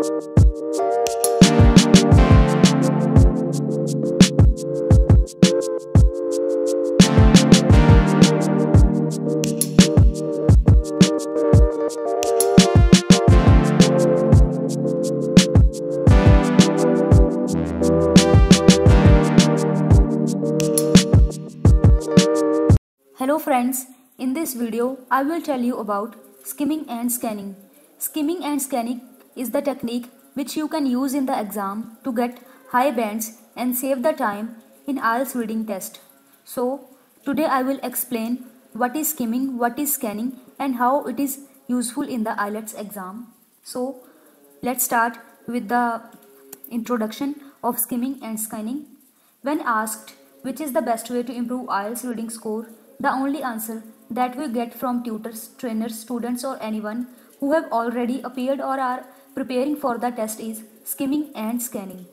Hello friends, in this video I will tell you about skimming and scanning. Skimming and scanning is the technique which you can use in the exam to get high bands and save the time in IELTS reading test. So today I will explain what is skimming, what is scanning and how it is useful in the IELTS exam. So let's start with the introduction of skimming and scanning. When asked which is the best way to improve IELTS reading score, the only answer that we get from tutors, trainers, students or anyone who have already appeared or are preparing for the test is skimming and scanning.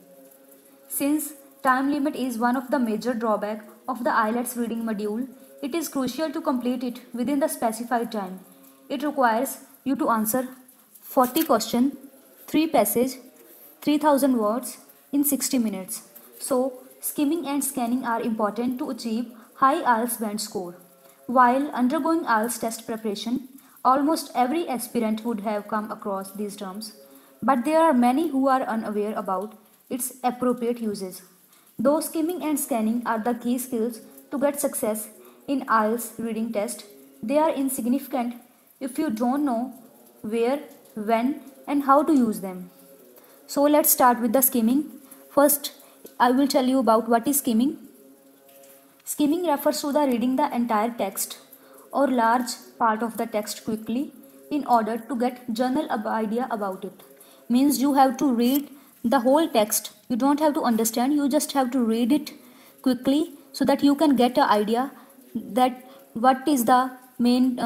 Since time limit is one of the major drawbacks of the IELTS reading module, it is crucial to complete it within the specified time. It requires you to answer 40 questions, 3 passages, 3000 words in 60 minutes. So, skimming and scanning are important to achieve high IELTS band score. While undergoing IELTS test preparation, almost every aspirant would have come across these terms, but there are many who are unaware about its appropriate uses. Though skimming and scanning are the key skills to get success in IELTS reading test, they are insignificant if you don't know where, when, and how to use them. So let's start with the skimming. First, I will tell you about what is skimming. Skimming refers to the reading the entire text or large part of the text quickly in order to get general idea about it. Means you have to read the whole text. You don't have to understand, you just have to read it quickly so that you can get an idea that what is the main,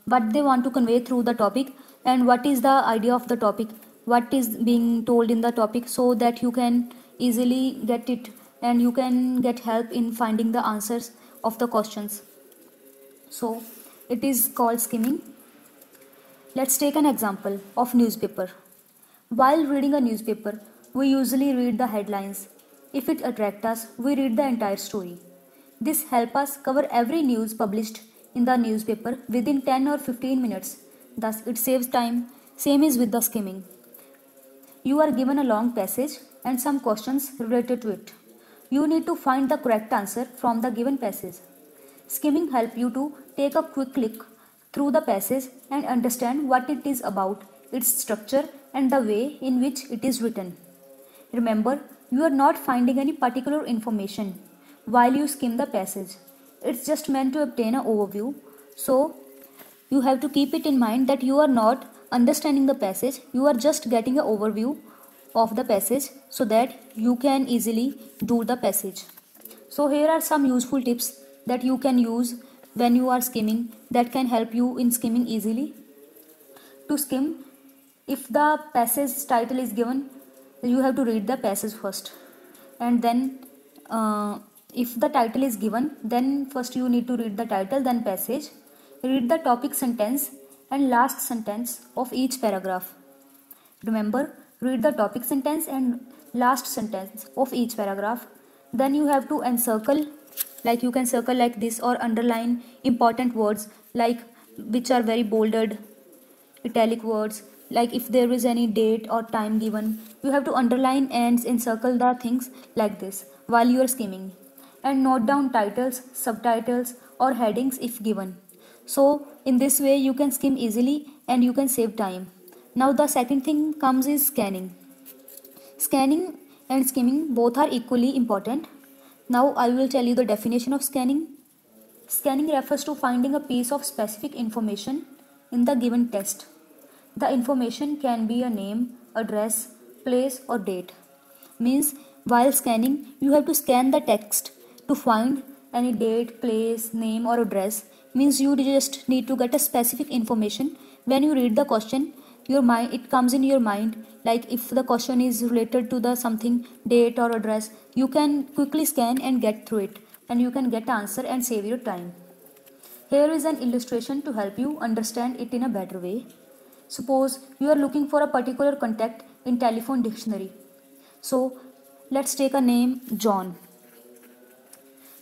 what they want to convey through the topic and what is the idea of the topic, what is being told in the topic, so that you can easily get it and you can get help in finding the answers of the questions. So it is called skimming. Let's take an example of newspaper. While reading a newspaper, we usually read the headlines. If it attracts us, we read the entire story. This helps us cover every news published in the newspaper within 10 or 15 minutes. Thus, it saves time. Same is with the skimming. You are given a long passage and some questions related to it. You need to find the correct answer from the given passage. Skimming helps you to take a quick look through the passage and understand what it is about, its structure and the way in which it is written. Remember, you are not finding any particular information while you skim the passage. It's just meant to obtain an overview. So, you have to keep it in mind that you are not understanding the passage, you are just getting an overview of the passage so that you can easily do the passage. So here are some useful tips that you can use when you are skimming that can help you in skimming easily. To skim, if the passage title is given, you have to read the passage first, and then if the title is given, then first you need to read the title, then passage. Read the topic sentence and last sentence of each paragraph. Remember, read the topic sentence and last sentence of each paragraph. Then you have to encircle, like you can circle like this or underline important words like which are very bolded, italic words, like if there is any date or time given, you have to underline and encircle the things like this while you are skimming. And note down titles, subtitles or headings if given. So in this way you can skim easily and you can save time. Now the second thing comes is scanning. Scanning and skimming both are equally important. Now I will tell you the definition of scanning. Scanning refers to finding a piece of specific information in the given text. The information can be a name, address, place or date. Means while scanning you have to scan the text to find any date, place, name or address. Means you just need to get a specific information. When you read the question, your mind, it comes in your mind, like if the question is related to the something date or address, you can quickly scan and get through it and you can get answer and save your time. Here is an illustration to help you understand it in a better way. Suppose you are looking for a particular contact in telephone dictionary. So let's take a name John.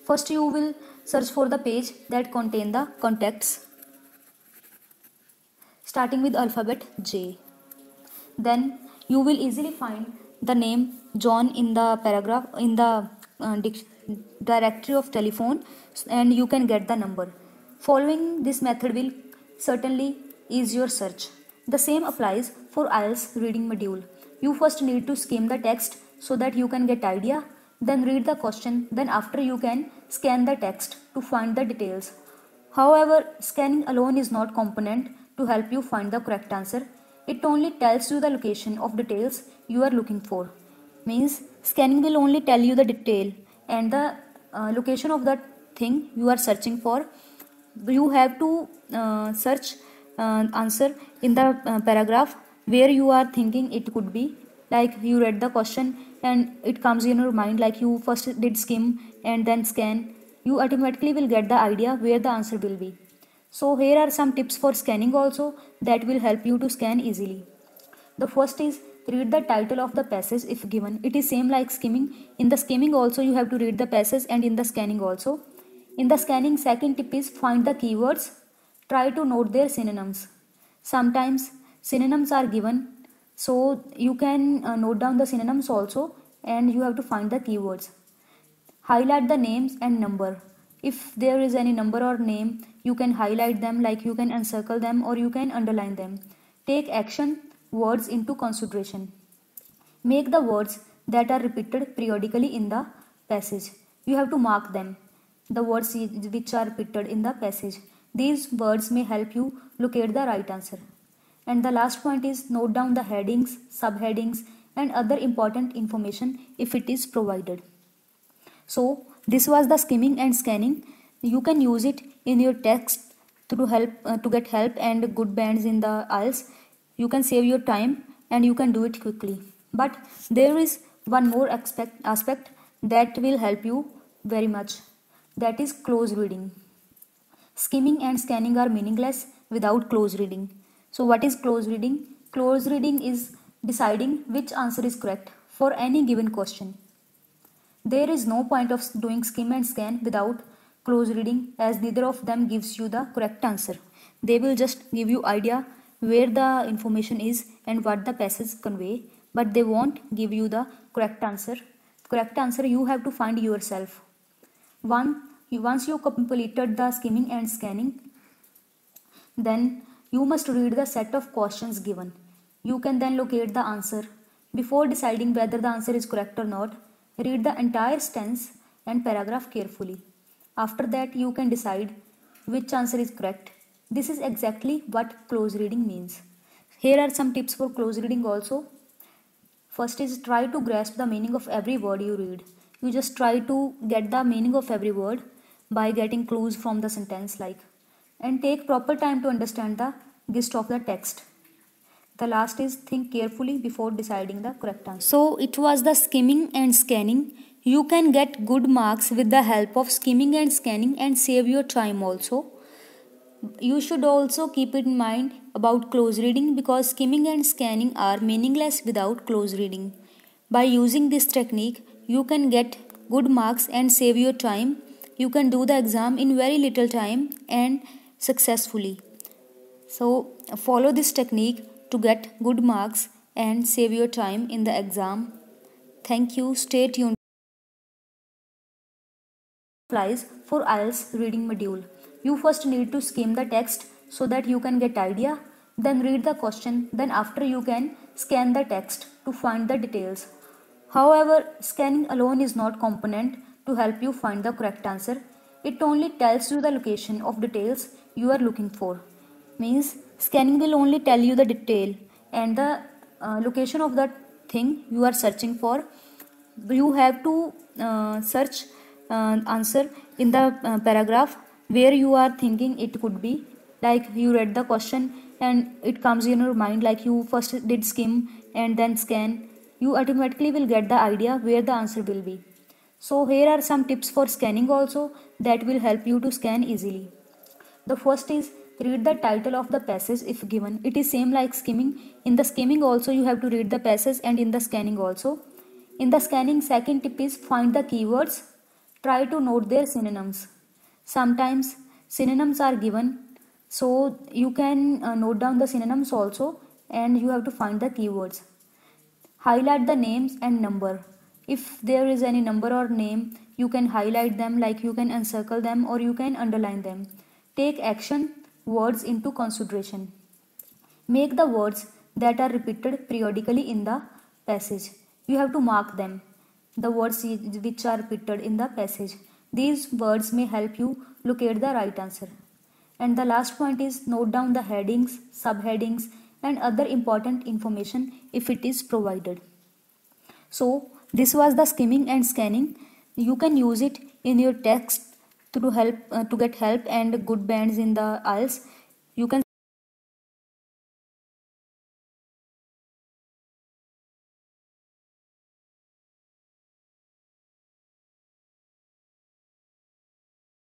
First you will search for the page that contain the contacts starting with alphabet J. Then you will easily find the name John in the paragraph in the directory of telephone, and you can get the number. Following this method will certainly ease your search. The same applies for IELTS reading module. You first need to skim the text so that you can get idea, then read the question, then after you can scan the text to find the details. However, scanning alone is not component to help you find the correct answer. It only tells you the location of details you are looking for. Means scanning will only tell you the detail and the location of the thing you are searching for. You have to search answer in the paragraph where you are thinking it could be. Like you read the question and it comes in your mind, like you first did skim and then scan. You automatically will get the idea where the answer will be. So here are some tips for scanning also that will help you to scan easily. The first is read the title of the passage if given. It is same like skimming. In the skimming also you have to read the passage, and in the scanning also. In the scanning, second tip is find the keywords. Try to note their synonyms. Sometimes synonyms are given, so you can note down the synonyms also, and you have to find the keywords. Highlight the names and number. If there is any number or name, you can highlight them, like you can encircle them or you can underline them. Take action words into consideration. Make the words that are repeated periodically in the passage. You have to mark them, the words which are repeated in the passage. These words may help you locate the right answer. And the last point is note down the headings, subheadings, and other important information if it is provided. So this was the skimming and scanning. You can use it in your text to help to get help and good bands in the IELTS. You can save your time and you can do it quickly. But there is one more aspect that will help you very much. That is close reading. Skimming and scanning are meaningless without close reading. So what is close reading? Close reading is deciding which answer is correct for any given question. There is no point of doing skim and scan without close reading, as neither of them gives you the correct answer. They will just give you idea where the information is and what the passage convey, but they won't give you the correct answer. Correct answer you have to find yourself. Once you completed the skimming and scanning, then you must read the set of questions given. You can then locate the answer. Before deciding whether the answer is correct or not, read the entire sentence and paragraph carefully. After that, you can decide which answer is correct. This is exactly what close reading means. Here are some tips for close reading also. First is try to grasp the meaning of every word you read. You just try to get the meaning of every word by getting clues from the sentence, like, and take proper time to understand the gist of the text. The last is think carefully before deciding the correct answer. So it was the skimming and scanning. You can get good marks with the help of skimming and scanning and save your time also. You should also keep in mind about close reading, because skimming and scanning are meaningless without close reading. By using this technique, you can get good marks and save your time. You can do the exam in very little time and successfully. So follow this technique to get good marks and save your time in the exam. Thank you. Stay tuned. Applies for IELTS reading module. You first need to skim the text so that you can get idea, then read the question, then after you can scan the text to find the details. However, scanning alone is not component to help you find the correct answer. It only tells you the location of details you are looking for. Means scanning will only tell you the detail and the location of the thing you are searching for. You have to search answer in the paragraph where you are thinking it could be. Like you read the question and it comes in your mind, like you first did skim and then scan. You automatically will get the idea where the answer will be. So here are some tips for scanning also that will help you to scan easily. The first is read the title of the passage if given. It is same like skimming. In the skimming also you have to read the passage, and in the scanning also. In the scanning, second tip is find the keywords. Try to note their synonyms. Sometimes synonyms are given, so you can note down the synonyms also, and you have to find the keywords. Highlight the names and number. If there is any number or name, you can highlight them, like you can encircle them or you can underline them. Take action words into consideration. Make the words that are repeated periodically in the passage. You have to mark them, the words which are repeated in the passage. These words may help you locate the right answer. And the last point is note down the headings, subheadings, and other important information if it is provided. So this was the skimming and scanning. You can use it in your text to help to get help and good bands in the IELTS. You can